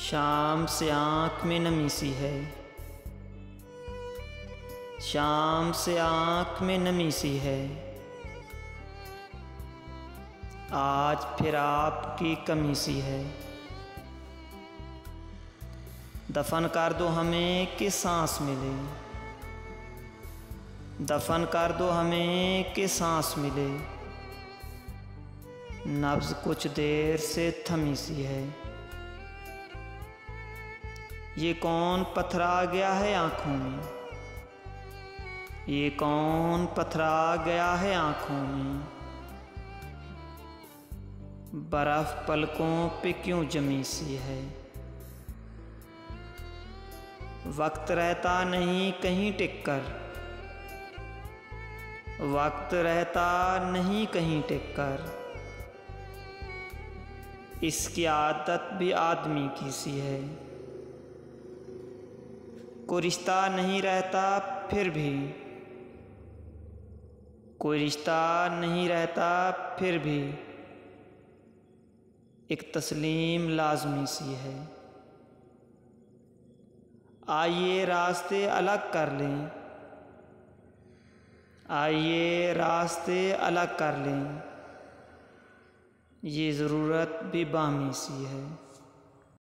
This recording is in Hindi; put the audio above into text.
शाम से आँख में नमी सी है, शाम से आँख में नमी सी है। आज फिर आपकी कमी सी है। दफन कर दो हमें कि सांस मिले, दफन कर दो हमें कि सांस मिले। नब्ज़ कुछ देर से थमी सी है। ये कौन पथरा गया है आँखों में, ये कौन पथरा गया है आँखों में। बर्फ़ पलकों पे क्यों जमी सी है। वक्त रहता नहीं कहीं टिक कर, वक्त रहता नहीं कहीं टिक कर। इसकी आदत भी आदमी की सी है। कोई रिश्ता नहीं रहता फिर भी, कोई रिश्ता नहीं रहता फिर भी। एक तस्लीम लाज़मी सी है। आइए रास्ते अलग कर लें, आइए रास्ते अलग कर लें। ये ज़रूरत भी बामी सी है।